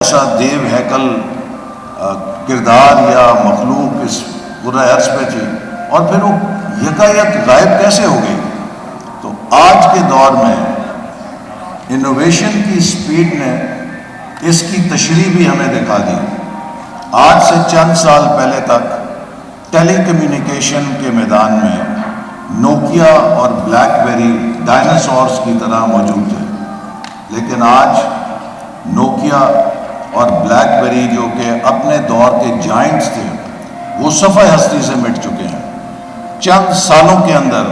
ایسا دیو ہیکل کردار یا مخلوق اس پورے عرض پہ تھی اور پھر وہ یکایک غائب کیسے ہو گئی؟ تو آج کے دور میں انوویشن کی سپیڈ نے اس کی تشریح بھی ہمیں دکھا دی۔ آج سے چند سال پہلے تک ٹیلی کمیونیکیشن کے میدان میں نوکیا اور بلیک بیری ڈائناسورس کی طرح موجود تھے، لیکن آج نوکیا اور بلیک بیری جو کہ اپنے دور کے جائنٹس تھے وہ صفحہ ہستی سے مٹ چکے ہیں۔ چند سالوں کے اندر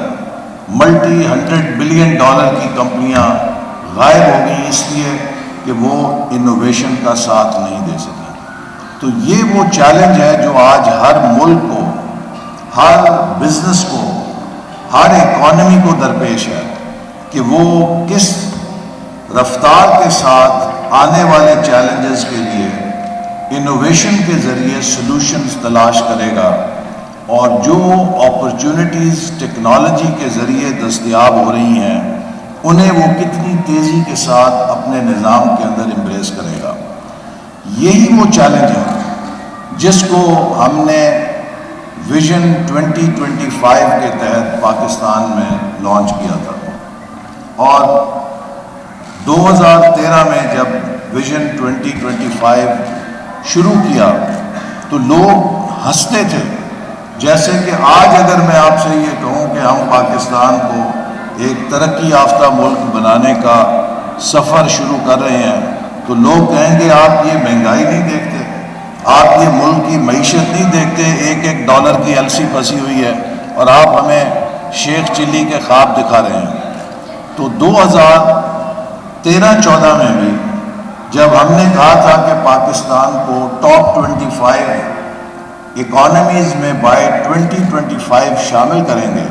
ملٹی $100 بلین کی کمپنیاں غائب ہو گئیں اس لیے کہ وہ انوویشن کا ساتھ نہیں دے سکیں۔ تو یہ وہ چیلنج ہے جو آج ہر ملک کو، ہر بزنس کو، ہر اکانومی کو درپیش ہے کہ وہ کس رفتار کے ساتھ آنے والے چیلنجز کے لیے انوویشن کے ذریعے سلوشنز تلاش کرے گا، اور جو اپرچونٹیز ٹیکنالوجی کے ذریعے دستیاب ہو رہی ہیں انہیں وہ کتنی تیزی کے ساتھ اپنے نظام کے اندر امبریس کرے گا۔ یہی وہ چیلنج ہے جس کو ہم نے ویژن 2025 کے تحت پاکستان میں لانچ کیا تھا، اور 2013 میں جب ویژن 2025 شروع کیا تو لوگ ہنستے تھے، جیسے کہ آج اگر میں آپ سے یہ کہوں کہ ہم پاکستان کو ایک ترقی یافتہ ملک بنانے کا سفر شروع کر رہے ہیں تو لوگ کہیں گے آپ یہ مہنگائی نہیں دیکھتے، آپ یہ ملک کی معیشت نہیں دیکھتے، $1 کی السی پھنسی ہوئی ہے اور آپ ہمیں شیخ چلی کے خواب دکھا رہے ہیں۔ تو 2013-14 میں بھی جب ہم نے کہا تھا کہ پاکستان کو ٹاپ 25 اکانومیز میں بائی 2025 شامل کریں گے،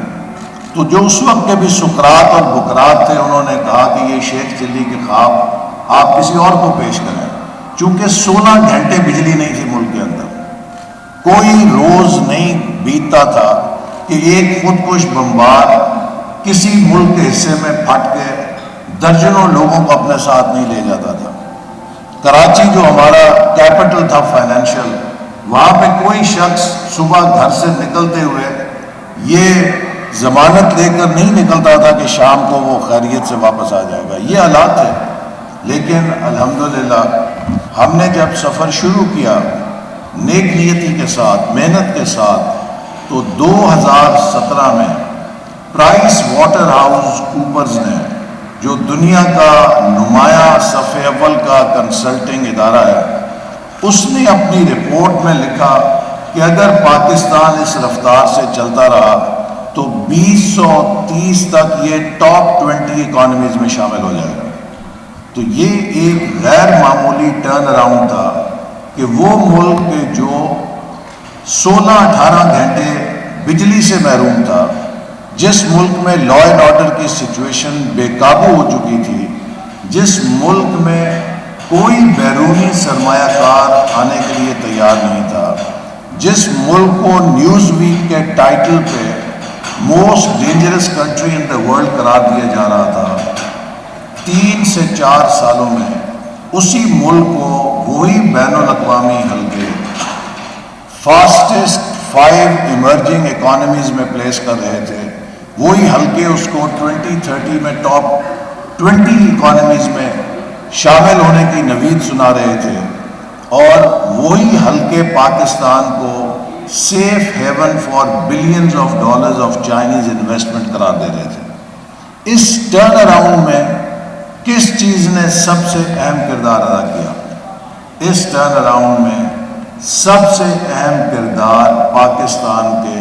تو جو اس وقت کے بھی سقراط اور بکرات تھے انہوں نے کہا کہ یہ شیخ چلی کے خواب آپ کسی اور کو پیش کریں، چونکہ 16 گھنٹے بجلی نہیں تھی ملک کے اندر، کوئی روز نہیں بیتتا تھا کہ ایک خودکش بمبار کسی ملک کے حصے میں پھٹ کے درجنوں لوگوں کو اپنے ساتھ نہیں لے جاتا تھا۔ کراچی جو ہمارا کیپٹل تھا فائنینشیل، وہاں پہ کوئی شخص صبح گھر سے نکلتے ہوئے یہ ضمانت لے کر نہیں نکلتا تھا کہ شام کو وہ خیریت سے واپس آ جائے گا۔ یہ حالات تھے، لیکن الحمدللہ ہم نے جب سفر شروع کیا نیک نیتی کے ساتھ، محنت کے ساتھ، تو 2017 میں پرائس واٹر ہاؤس کوپرز نے، جو دنیا کا نمایاں صف اول کا کنسلٹنگ ادارہ ہے، اس نے اپنی رپورٹ میں لکھا کہ اگر پاکستان اس رفتار سے چلتا رہا تو 2030 تک یہ ٹاپ 20 اکانومیز میں شامل ہو جائے گا۔ تو یہ ایک غیر معمولی ٹرن اراؤنڈ تھا کہ وہ ملک کے جو 16-18 گھنٹے بجلی سے محروم تھا، جس ملک میں لا اینڈ آرڈر کی سچویشن بے قابو ہو چکی تھی، جس ملک میں کوئی بیرونی سرمایہ کار آنے کے لیے تیار نہیں تھا، جس ملک کو نیوز ویک کے ٹائٹل پہ most dangerous country in the world قرار دیا جا رہا تھا، 3 سے 4 سالوں میں اسی ملک کو وہی بین الاقوامی حلقے فاسٹسٹ 5 ایمرجنگ اکانومیز میں پلیس کر رہے تھے، وہی حلقے اس کو 2030 میں ٹاپ 20 اکانومیز میں شامل ہونے کی نوید سنا رہے تھے، اور وہی حلقے پاکستان کو safe haven for billions of dollars of Chinese investment قرار دے رہے تھے۔ اس ٹرن اراؤنڈ میں کس چیز نے سب سے اہم کردار ادا کیا؟ اس ٹرن اراؤنڈ میں سب سے اہم کردار پاکستان کے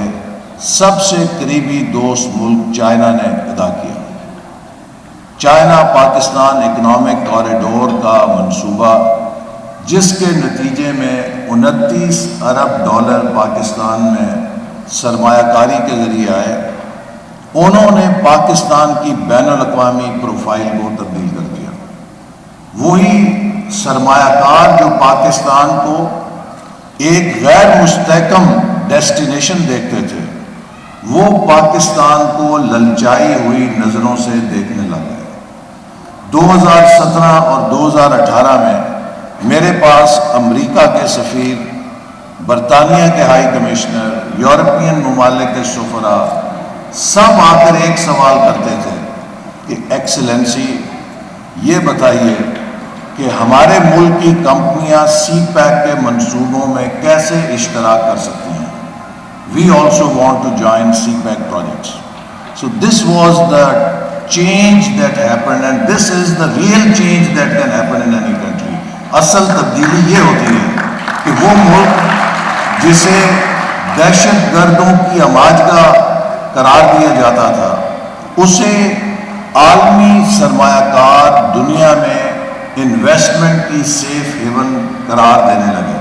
سب سے قریبی دوست ملک چائنا نے ادا کیا۔ چائنا پاکستان اکنامک کوریڈور کا منصوبہ، جس کے نتیجے میں 29 ارب ڈالر پاکستان میں سرمایہ کاری کے ذریعے آئے، انہوں نے پاکستان کی بین الاقوامی پروفائل کو تبدیل کر دیا۔ وہی سرمایہ کار جو پاکستان کو ایک غیر مستحکم ڈیسٹینیشن دیکھتے تھے، وہ پاکستان کو للچائی ہوئی نظروں سے دیکھنے لگے۔ 2017 اور 2018 میں میرے پاس امریکہ کے سفیر، برطانیہ کے ہائی کمشنر، یورپین ممالک کے سفراء سب آ کر ایک سوال کرتے تھے کہ ایکسلنسی یہ بتائیے کہ ہمارے ملک کی کمپنیاں سی پیک کے منصوبوں میں کیسے اشتراک کر سکتی ہیں. We also want to join CPEC projects. So this was the change that happened and this is the real change that can happen in any country. اصل تبدیلی یہ ہوتی ہے کہ وہ ملک جسے دہشت گردوں کی ہماجگاہ قرار دیا جاتا تھا اسے عالمی سرمایہ کار دنیا میں انویسٹمنٹ کی سیف ہیون قرار دینے لگے.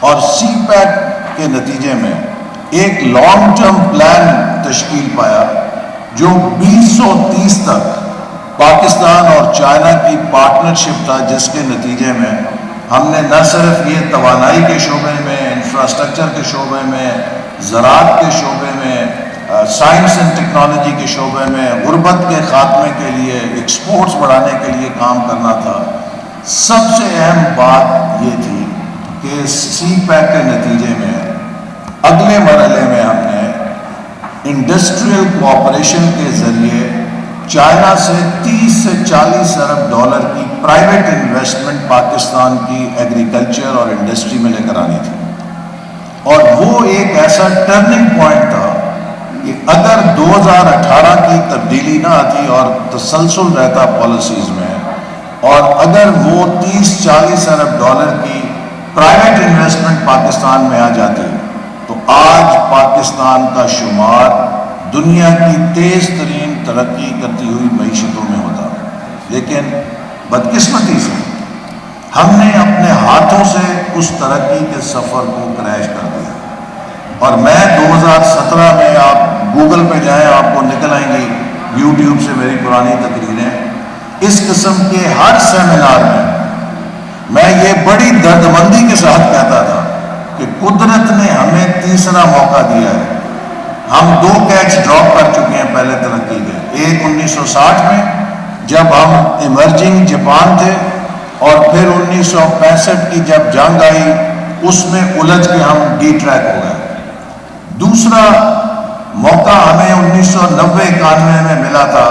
اور سی پیک کے نتیجے میں ایک لانگ ٹرم پلان تشکیل پایا جو 2030 تک پاکستان اور چائنا کی پارٹنرشپ تھا، جس کے نتیجے میں ہم نے نہ صرف یہ توانائی کے شعبے میں، انفراسٹرکچر کے شعبے میں، زراعت کے شعبے میں، سائنس اینڈ ٹیکنالوجی کے شعبے میں، غربت کے خاتمے کے لیے، ایکسپورٹس بڑھانے کے لیے کام کرنا تھا. سب سے اہم بات یہ تھی کہ سی پیک کے نتیجے میں اگلے مرحلے میں ہم نے انڈسٹریل کوآپریشن کے ذریعے چائنا سے 30 سے 40 ارب ڈالر کی پرائیویٹ انویسٹمنٹ پاکستان کی ایگریکلچر اور انڈسٹری میں لے کر آنی تھی. اور وہ ایک ایسا ٹرننگ پوائنٹ تھا کہ اگر 2018 کی تبدیلی نہ آتی اور تسلسل رہتا پالیسیز میں، اور اگر وہ 30-40 ارب ڈالر کی پرائیویٹ انویسٹمنٹ پاکستان میں آ جاتی تو آج پاکستان کا شمار دنیا کی تیز ترین ترقی کرتی ہوئی معیشتوں میں ہوتا. لیکن بدقسمتی سے ہم نے اپنے ہاتھوں سے اس ترقی کے سفر کو کریش کر دیا. اور میں 2017 میں، آپ گوگل پہ جائیں آپ کو نکل آئیں گی یوٹیوب سے میری پرانی تقریریں، اس قسم کے ہر سیمینار میں یہ بڑی دردمندی کے ساتھ کہتا تھا کہ قدرت نے ہمیں تیسرا موقع دیا ہے. ہم 2 کیچ ڈراپ کر چکے ہیں پہلے ترقی کے. ایک 1960 میں جب ہم ایمرجنگ جاپان تھے، اور پھر 1965 کی جب جنگ آئی اس میں الجھ کے ہم ڈی ٹریک ہو گئے. دوسرا موقع ہمیں 1990-91 میں ملا تھا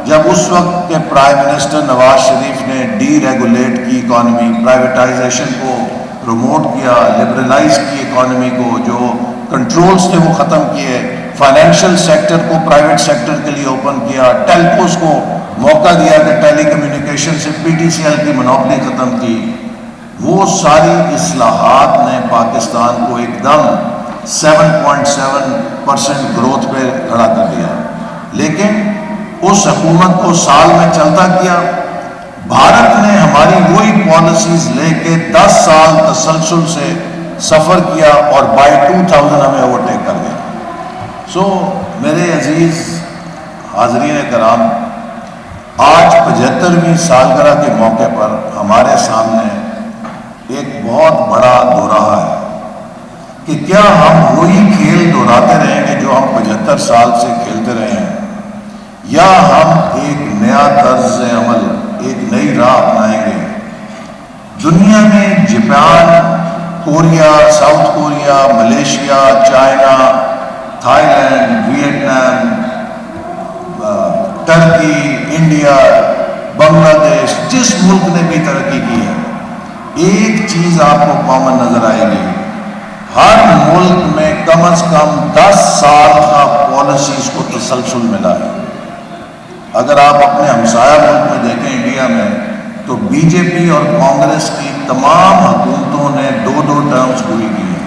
جب اس وقت کے پرائم منسٹر نواز شریف نے ڈی ریگولیٹ کی اکانومی، پرائیویٹائزیشن کو پروموٹ کیا، لبرلائز کی اکانومی کو، جو کنٹرولز تھے وہ ختم کیے، فائنینشیل سیکٹر کو پرائیویٹ سیکٹر کے لیے اوپن کیا، ٹیلکوز کو موقع دیا کہ ٹیلی کمیونیکیشن سے PTCL کی منوپلی ختم کی. وہ ساری اصلاحات نے پاکستان کو ایک دم 7.7% گروتھ پہ کھڑا کر دیا. لیکن اس حکومت کو سال میں چلتا کیا. بھارت نے ہماری وہی پالیسیز لے کے 10 سال تسلسل سے سفر کیا اور بائی 2000 ہمیں اوورٹیک کر گیا. سو میرے عزیز حاضرین کرام، آج 75ویں سالگرہ کے موقع پر ہمارے سامنے ایک بہت بڑا دوراہا ہے کہ کیا ہم وہی کھیل دہراتے رہیں گے جو ہم 75 سال سے کھیلتے رہے ہیں، یا ہم ایک نیا طرز عمل، ایک نئی راہ اپنائیں گے. دنیا میں Japan, Korea, South Korea, Malaysia, China, Thailand, Vietnam, ترکی، انڈیا، بنگلہ دیش، جس ملک نے بھی ترقی کی ہے، ایک چیز آپ کو کامن نظر آئے گی. ہر ملک میں کم از کم 10 سال کا پالیسیز کو تسلسل ملا ہے. اگر آپ اپنے ہمسایہ ملک میں دیکھیں انڈیا میں، تو BJP اور کانگریس کی تمام حکومتوں نے 2 ٹرمز پوری کی ہیں.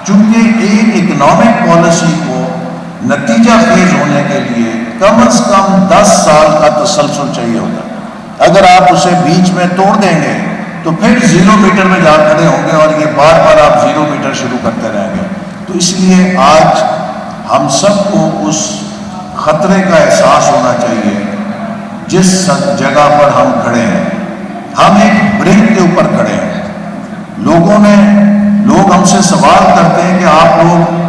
چونکہ ایک اکنامک پالیسی کو نتیجہ خیز ہونے کے لیے کم از کم 10 سال کا تسلسل چاہیے ہوتا ہے. اگر آپ اسے بیچ میں توڑ دیں گے تو پھر 0 میٹر میں جا کھڑے ہوں گے اور یہ بار بار آپ 0 میٹر شروع کرتے رہیں گے. تو اس لیے آج ہم سب کو اس خطرے کا احساس ہونا چاہیے جس جگہ پر ہم کھڑے ہیں. ہم ایک برنک کے اوپر کھڑے ہیں. لوگ ہم سے سوال کرتے ہیں کہ آپ لوگ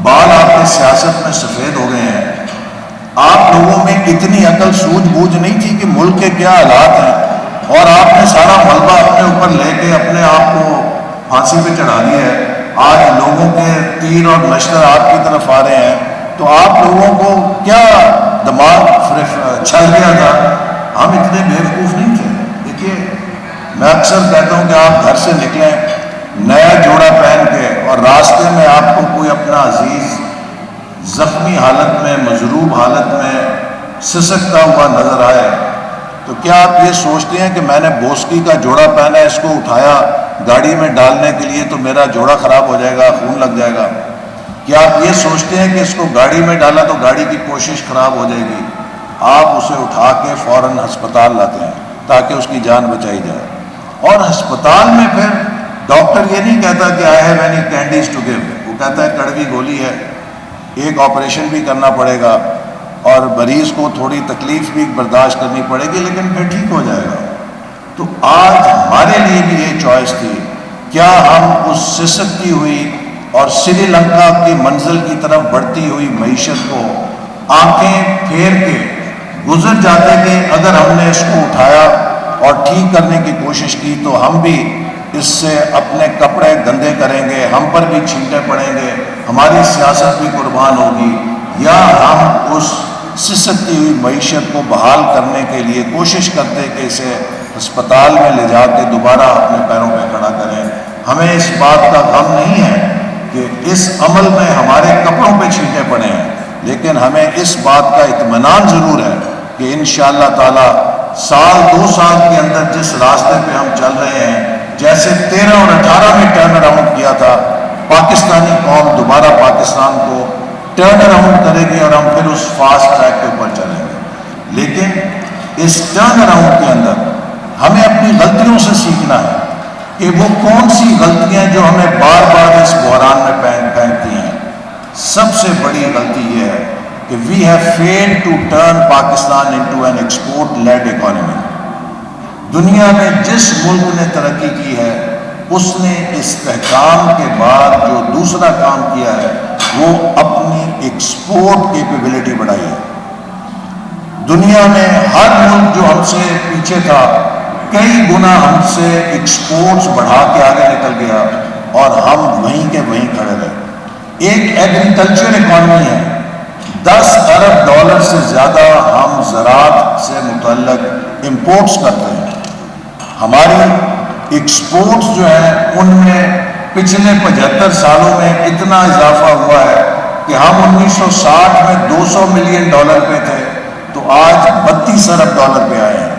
بال آپ کے سیاست میں سفید ہو گئے ہیں، آپ لوگوں میں اتنی عقل سوجھ بوجھ نہیں تھی کہ ملک کے کیا حالات ہیں اور آپ نے سارا ملبہ اپنے اوپر لے کے اپنے آپ کو پھانسی پہ چڑھا دیا ہے. آج لوگوں کے تیر اور نشتر آپ کی طرف آ رہے ہیں, تو آپ لوگوں کو کیا دماغ چھل گیا تھا؟ ہم اتنے بیوقوف نہیں تھے. دیکھیے میں اکثر کہتا ہوں کہ آپ گھر سے نکلیں نیا جوڑا پہن کے اور راستے میں آپ کو کوئی اپنا عزیز زخمی حالت میں, مضروب حالت میں سسکتا ہوا نظر آئے, تو کیا آپ یہ سوچتے ہیں کہ میں نے بوسکی کا جوڑا پہنا, اس کو اٹھایا گاڑی میں ڈالنے کے لیے تو میرا جوڑا خراب ہو جائے گا, خون لگ جائے گا؟ کیا آپ یہ سوچتے ہیں کہ اس کو گاڑی میں ڈالا تو گاڑی کی کوشش خراب ہو جائے گی؟ آپ اسے اٹھا کے فوراً ہسپتال لاتے ہیں تاکہ اس کی جان بچائی جائے. اور ہسپتال میں پھر ڈاکٹر یہ نہیں کہتا کہ I have any candies to give, وہ کہتا ہے کڑوی گولی ہے, ایک آپریشن بھی کرنا پڑے گا اور مریض کو تھوڑی تکلیف بھی برداشت کرنی پڑے گی, لیکن پھر ٹھیک ہو جائے گا. تو آج ہمارے لیے بھی یہ چوائس تھی, کیا ہم اس سسکتی ہوئی اور سری لنکا کی منزل کی طرف بڑھتی ہوئی معیشت کو آنکھیں پھیر کے گزر جاتے کہ اگر ہم نے اس کو اٹھایا اور ٹھیک کرنے کی کوشش کی تو ہم بھی اس سے اپنے کپڑے گندے کریں گے, ہم پر بھی چھینٹے پڑیں گے, ہماری سیاست بھی قربان ہوگی, یا ہم اس سسکتی ہوئی معیشت کو بحال کرنے کے لیے کوشش کرتے کہ اسے ہسپتال میں لے جا کے دوبارہ اپنے پیروں پہ کھڑا کریں. ہمیں اس بات کا غم نہیں ہے کہ اس عمل میں ہمارے کپڑوں پہ چھینٹے پڑے ہیں, لیکن ہمیں اس بات کا اطمینان ضرور ہے کہ انشاءاللہ تعالی سال 2 سال کے اندر جس راستے پہ ہم چل رہے ہیں, جیسے 13 اور 18 میں ٹرن اراؤنڈ کیا تھا, پاکستانی قوم دوبارہ پاکستان کو ٹرن اراؤنڈ کرے گی اور ہم پھر اس فاسٹ ٹریک کے اوپر چلیں گے. لیکن اس ٹرن اراؤنڈ کے اندر ہمیں اپنی غلطیوں سے سیکھنا ہے کہ وہ کون سی غلطیاں جو ہمیں بار بار اس بحران میں پھینکتی ہیں. سب سے بڑی غلطی یہ ہے کہ we have failed to turn Pakistan into an export led economy. دنیا میں جس ملک نے ترقی کی ہے اس نے استحکام کے بعد جو دوسرا کام کیا ہے وہ اپنی ایکسپورٹ کیپیبلٹی بڑھائی ہے. دنیا میں ہر ملک جو ہم سے پیچھے تھا کئی گنا ہم سے ایکسپورٹس بڑھا کے آگے نکل گیا اور ہم وہیں کے وہیں کھڑے رہے. ایک ایگریکلچر اکانومی ہے, $10 ارب سے زیادہ ہم زراعت سے متعلق امپورٹس کرتے ہیں. ہماری ایکسپورٹس جو ہیں ان میں پچھلے 75 سالوں میں اتنا اضافہ ہوا ہے کہ ہم 1960 میں $200 ملین پہ تھے تو آج $32 ارب پہ آئے ہیں.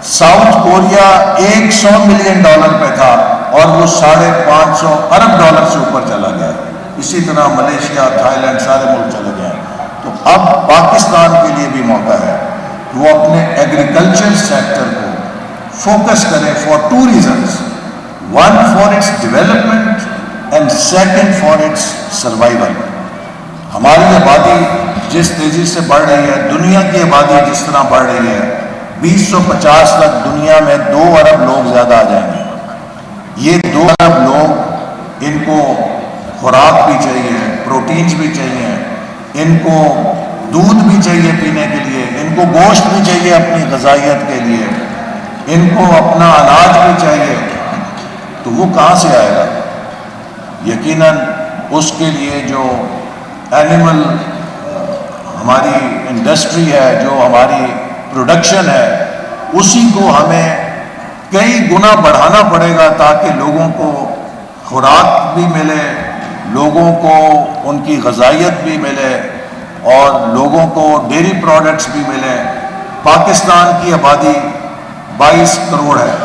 ساؤتھ کوریا $100 ملین پہ تھا اور وہ $550 ارب سے اوپر چلا گیا. اسی طرح ملیشیا, تھائی لینڈ سارے ملک چلے گئے. تو اب پاکستان کے لیے بھی موقع ہے کہ وہ اپنے ایگریکلچر سیکٹر کو فوکس کرے for 2 reasons. 1 for its development and 2 for its survival. ہماری آبادی جس تیزی سے بڑھ رہی ہے, دنیا کی آبادی جس طرح بڑھ رہی ہے, 2050 تک دنیا میں 2 ارب لوگ زیادہ آ جائیں گے. یہ 2 ارب لوگ, ان کو خوراک بھی چاہیے, پروٹینز بھی چاہیے, ان کو دودھ بھی چاہیے پینے کے لیے, ان کو گوشت بھی چاہیے اپنی غذائیت کے لیے, ان کو اپنا اناج بھی چاہیے. تو وہ کہاں سے آئے گا؟ یقیناً اس کے لیے جو اینیمل ہماری انڈسٹری ہے, جو ہماری پروڈکشن ہے, اسی کو ہمیں کئی گنا بڑھانا پڑے گا تاکہ لوگوں کو خوراک بھی ملے, لوگوں کو ان کی غذائیت بھی ملے اور لوگوں کو ڈیری پروڈکٹس بھی ملیں. پاکستان کی آبادی 22 کروڑ ہے.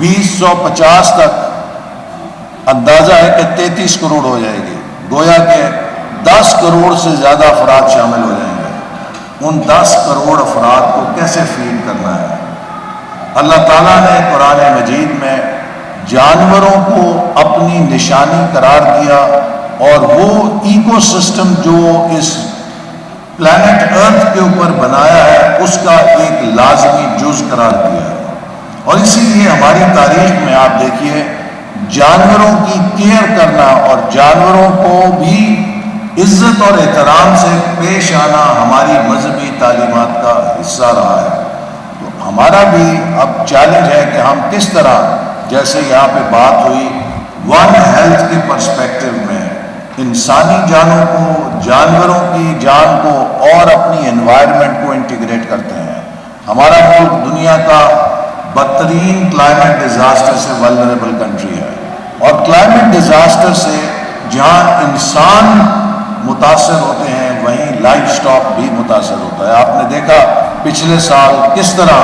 2050 تک اندازہ ہے کہ 33 کروڑ ہو جائے گی. گویا کہ 10 کروڑ سے زیادہ افراد شامل ہو جائیں گے. ان 10 کروڑ افراد کو کیسے فیڈ کرنا ہے؟ اللہ تعالیٰ نے قرآن مجید میں جانوروں کو اپنی نشانی قرار دیا اور وہ ایکو سسٹم جو اس پلانٹ ارتھ کے اوپر بنایا ہے اس کا ایک لازمی جز قرار دیا ہے. اور اسی لیے ہماری تاریخ میں آپ دیکھیے جانوروں کی کیئر کرنا اور جانوروں کو بھی عزت اور احترام سے پیش آنا ہماری مذہبی تعلیمات کا حصہ رہا ہے. تو ہمارا بھی اب چیلنج ہے کہ ہم کس طرح، جیسے یہاں پہ بات ہوئی ون ہیلتھ کے پرسپیکٹو میں، انسانی جانوں کو، جانوروں کی جان کو اور اپنی انوائرمنٹ کو انٹیگریٹ کرتے ہیں۔ ہمارا ملک دنیا کا بدترین کلائمیٹ ڈیزاسٹر سے ولنریبل کنٹری ہے، اور کلائمیٹ ڈیزاسٹر سے جہاں انسان متاثر ہوتے ہیں وہیں لائف سٹاک بھی متاثر ہوتا ہے۔ آپ نے دیکھا پچھلے سال کس طرح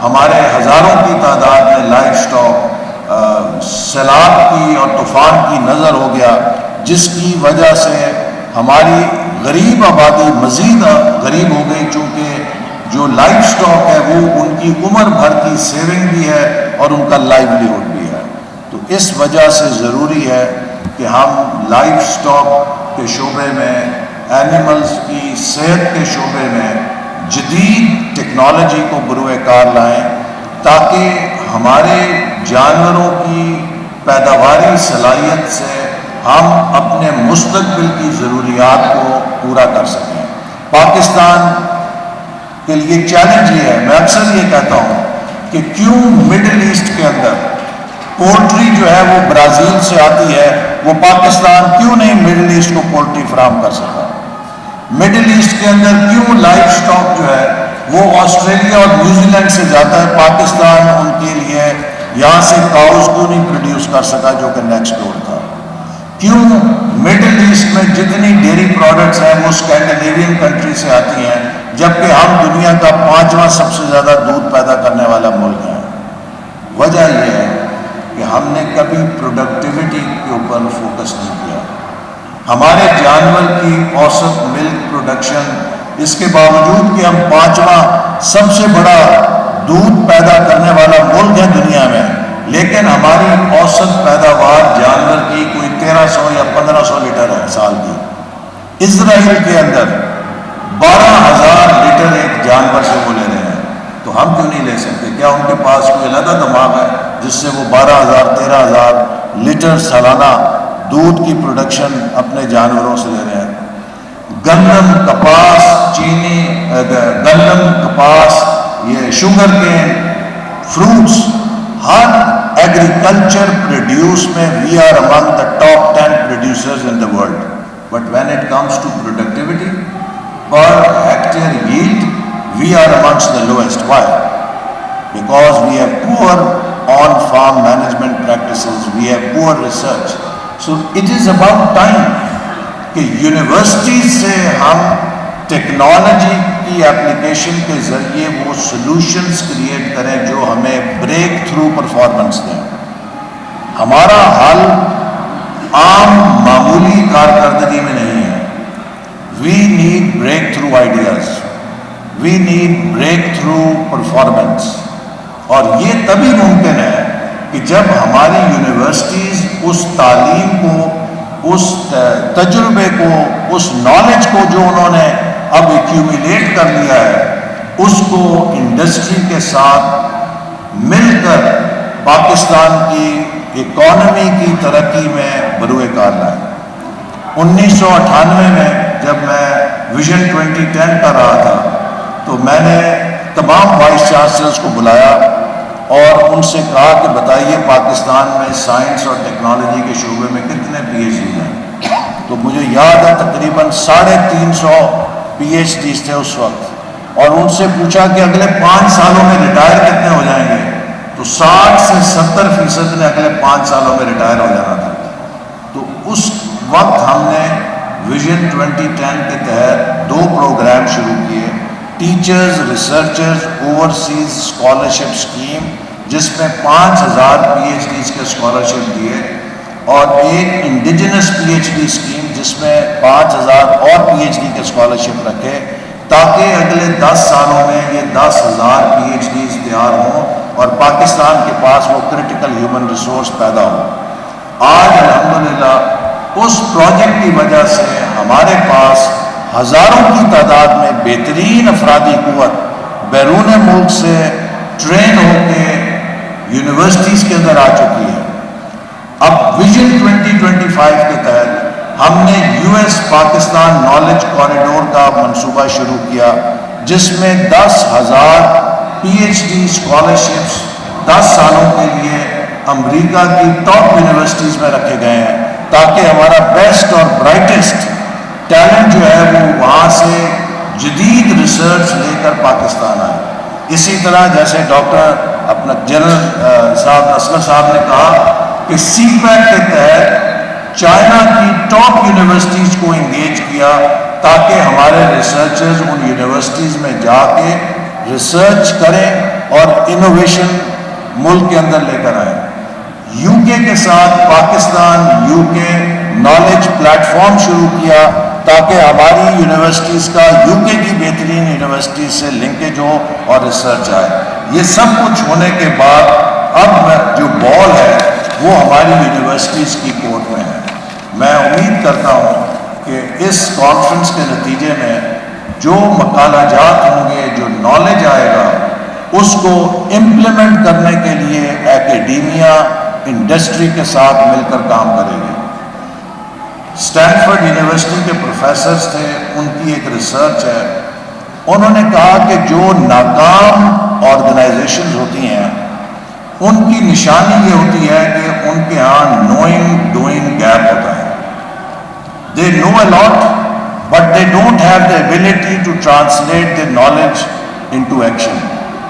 ہمارے ہزاروں کی تعداد میں لائف سٹاک سیلاب کی اور طوفان کی نظر ہو گیا، جس کی وجہ سے ہماری غریب آبادی مزید غریب ہو گئی، چونکہ جو لائف سٹاک ہے وہ ان کی عمر بھر کی سیونگ بھی ہے اور ان کا لائیولیہوڈ بھی ہے۔ تو اس وجہ سے ضروری ہے کہ ہم لائف سٹاک کے شعبے میں، اینیملز کی صحت کے شعبے میں جدید ٹیکنالوجی کو بروئے کار لائیں، تاکہ ہمارے جانوروں کی پیداواری صلاحیت سے ہم اپنے مستقبل کی ضروریات کو پورا کر سکیں۔ پاکستان کے لیے چیلنج یہ ہے، میں اکثر یہ کہتا ہوں کہ کیوں مڈل ایسٹ کے اندر پولٹری جو ہے وہ برازیل سے آتی ہے، وہ پاکستان کیوں نہیں مڈل ایسٹ کو پولٹری فراہم کر سکا؟ مڈل ایسٹ کے اندر کیوں لائف سٹاک جو ہے وہ آسٹریلیا اور نیوزی لینڈ سے جاتا ہے، پاکستان ان کے لیے یہاں سے کاؤز کو نہیں پروڈیوس کر سکا جو کہ نیکسٹ ڈور تھا؟ کیوں مڈل ایسٹ میں جتنی ڈیری پروڈکٹس ہیں وہ اسکینڈینیوین کنٹری سے آتی ہیں، جبکہ ہم دنیا کا 5واں سب سے زیادہ دودھ پیدا کرنے والا ملک ہے؟ وجہ یہ ہے کہ ہم نے کبھی پروڈکٹیوٹی کے اوپر فوکس نہیں کیا۔ ہمارے جانور کی اوسط ملک پروڈکشن، اس کے باوجود کہ ہم 5واں سب سے بڑا دودھ پیدا کرنے والا ملک ہے دنیا میں، لیکن ہماری اوسط پیداوار جانور کی کوئی 1300 یا 1500 لیٹر ہے سال کی۔ اسرائیل کے اندر 12,000 لیٹر ایک جانور سے وہ لے رہے ہیں، تو ہم کیوں نہیں لے سکتے؟ کیا ان کے پاس کوئی علیحدہ دماغ ہے جس سے وہ 12,000 13,000 لیٹر سالانہ دودھ کی پروڈکشن اپنے جانوروں سے لے رہے ہیں؟ گندم، کپاس، چینی، گندم، کپاس، یہ شوگر کین، فروٹس، ہر ایگریکلچر پروڈیوس میں we are among the top 10 producers in the world, but when it comes to productivity per hectare yield, we are amongst the lowest. Why? Because we have poor on-farm management practices, we have poor research. So it is about time کہ university سے ہم technology کی application کے ذریعے وہ solutions create کریں جو ہمیں بریک تھرو پرفارمنس دیں۔ ہمارا حل عام معمولی کارکردگی میں نہیں ہے۔ We need breakthrough ideas. We need breakthrough performance. اور یہ تبھی ممکن ہے کہ جب ہماری یونیورسٹیز اس تعلیم کو، اس تجربے کو، اس نالج کو جو انہوں نے اب ایکیومولیٹ کر لیا ہے، اس کو انڈسٹری کے ساتھ مل کر پاکستان کی اکانومی کی ترقی میں بروئے کار لائیں۔ 1998 میں جب میں ویژن 2010 کر رہا تھا تو میں نے تمام وائس چانسلرز کو بلایا اور ان سے کہا کہ بتائیے پاکستان میں سائنس اور ٹیکنالوجی کے شعبے میں کتنے پی ایچ ڈیز ہیں؟ تو مجھے یاد ہے تقریباً 350 پی ایچ ڈیز تھے اس وقت، اور ان سے پوچھا کہ اگلے 5 سالوں میں ریٹائر کتنے ہو جائیں گے؟ تو 60 سے 70% نے اگلے 5 سالوں میں ریٹائر ہو جانا تھا۔ تو اس وقت ہم نے ویژن 2010 کے تحت 2 پروگرام شروع کیے، teachers researchers overseas scholarship scheme, جس میں 5,000 پی ایچ ڈیز کے اسکالرشپ دیے، اور ایک indigenous P H D scheme جس میں 5,000 اور پی ایچ ڈی کے اسکالرشپ رکھے، تاکہ اگلے 10 سالوں میں یہ 10,000 پی ایچ ڈیز تیار ہوں اور پاکستان کے پاس وہ کرٹیکل ہیومن ریسورس پیدا ہو۔ آج الحمدللہ اس پروجیکٹ کی وجہ سے ہمارے پاس ہزاروں کی تعداد میں بہترین افرادی قوت بیرون ملک سے ٹرین ہو کے یونیورسٹیز کے اندر آ چکی ہے۔ اب ویژن 2025 کے تحت ہم نے U S Pakistan knowledge corridor کا منصوبہ شروع کیا، جس میں 10,000 PhD اسکالرشپس 10 سالوں کے لیے امریکہ کی ٹاپ یونیورسٹیز میں رکھے گئے ہیں تاکہ ہمارا بیسٹ اور برائٹسٹ ٹیلنٹ جو ہے وہ وہاں سے جدید ریسرچ لے کر پاکستان آئے. اسی طرح جیسے ڈاکٹر اپنا جنرل صاحب اصغر صاحب نے کہا کہ سی پیک کے تحت چائنا کی ٹاپ یونیورسٹیز کو انگیج کیا تاکہ ہمارے ریسرچرز ان یونیورسٹیز میں جا کے ریسرچ کریں اور انوویشن ملک کے اندر لے کر آئیں. یو کے کے ساتھ پاکستان یو کے نالج پلیٹ فارم شروع کیا تاکہ ہماری یونیورسٹیز کا یو کے کی بہترین یونیورسٹیز سے لنکیج ہو اور ریسرچ آئے. یہ سب کچھ ہونے کے بعد اب جو بال ہے وہ ہماری یونیورسٹیز کی کورٹ میں ہے. میں امید کرتا ہوں کہ اس کانفرنس کے نتیجے میں جو مقالہ جات ہوں گے, جو نالج آئے گا, اس کو امپلیمنٹ کرنے کے لیے ایکیڈیمیا انڈسٹری کے ساتھ مل کر کام کرے گی. اسٹینفورڈ یونیورسٹی کے پروفیسرز تھے, ان کی ایک ریسرچ ہے, انہوں نے کہا کہ جو ناکام آرگنائزیشنز ہوتی ہیں ان کی نشانی یہ ہوتی ہے کہ ان کے ہاں نوئنگ ڈوئنگ گیپ ہوتا ہے. They know a lot, but they don't have the ability to translate their knowledge into action.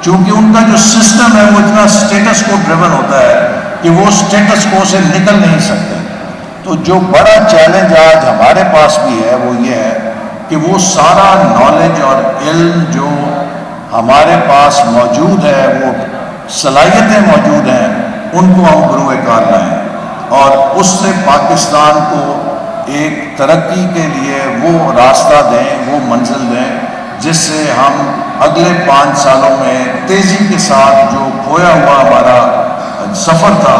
چونکہ ان کا جو سسٹم ہے وہ اتنا اسٹیٹس کو ڈریون ہوتا ہے کہ وہ اسٹیٹس کو سے نکل نہیں سکتے. تو جو بڑا چیلنج آج ہمارے پاس بھی ہے وہ یہ ہے کہ وہ سارا نالج اور علم جو ہمارے پاس موجود ہے, وہ صلاحیتیں موجود ہیں, ان کو ہم بروئے کار لائیں اور اس سے پاکستان کو ایک ترقی کے لیے وہ راستہ دیں, وہ منزل دیں جس سے ہم اگلے 5 سالوں میں تیزی کے ساتھ جو کھویا ہوا ہمارا سفر تھا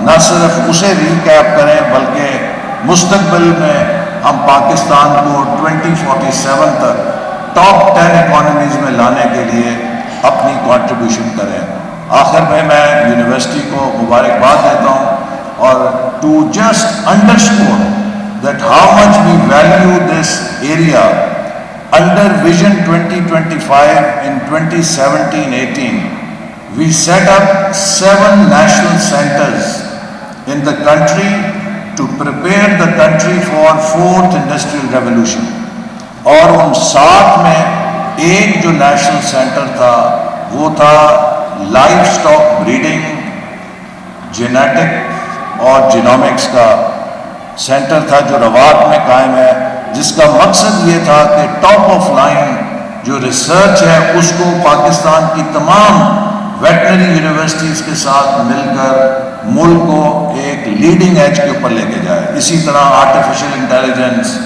نہ صرف اسے ریکیپ کریں بلکہ مستقبل میں ہم پاکستان کو 2047 تک ٹاپ 10 اکانومیز میں لانے کے لیے اپنی کنٹریبیوشن کریں. آخر میں یونیورسٹی کو مبارکباد دیتا ہوں اور to just underscore that how much we value this area under Vision 2025 in 2017-18 we set up 7 national centers in the country to prepare the country for 4th industrial revolution. اور ان 7 میں ایک جو نیشنل سینٹر تھا وہ تھا life stock breeding, genetic اور genomics کا centre تھا جو روات میں قائم ہے, جس کا مقصد یہ تھا کہ ٹاپ آف لائن جو ریسرچ ہے اس کو پاکستان کی تمام ویٹنری یونیورسٹیز کے ساتھ مل کر ملک کو ایک لیڈنگ ایج کے اوپر لے کے جائے. اسی طرح artificial intelligence,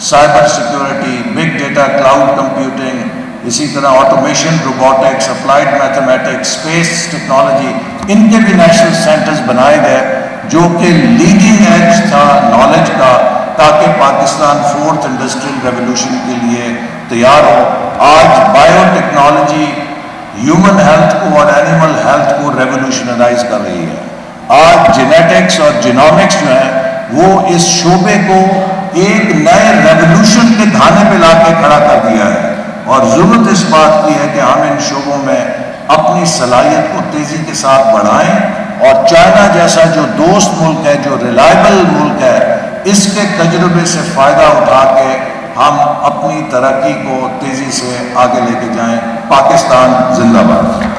cyber security, big data, cloud computing, اسی طرح automation, robotics, applied mathematics, space technology, ان کے بھی نیشنل سینٹرز بنائے گئے جو کہ لیڈنگ ایج تھا نالج کا تاکہ پاکستان 4th انڈسٹریل ریولوشن کے لیے تیار ہو. آج بائیو ٹیکنالوجی ہیومن ہیلتھ کو اور اینیمل ہیلتھ کو ریولوشنائز کر رہی ہے. آج جینیٹکس اور جینومکس جو ہے وہ اس شعبے کو ایک نئے ریولوشن کے دھانے پہ لا کے کھڑا کر دیا ہے اور ضرورت اس بات کی ہے کہ ہم ان شعبوں میں اپنی صلاحیت کو تیزی کے ساتھ بڑھائیں اور چائنا جیسا جو دوست ملک ہے, جو ریلائبل ملک ہے, اس کے تجربے سے فائدہ اٹھا کے ہم اپنی ترقی کو تیزی سے آگے لے کے جائیں. پاکستان زندہ باد.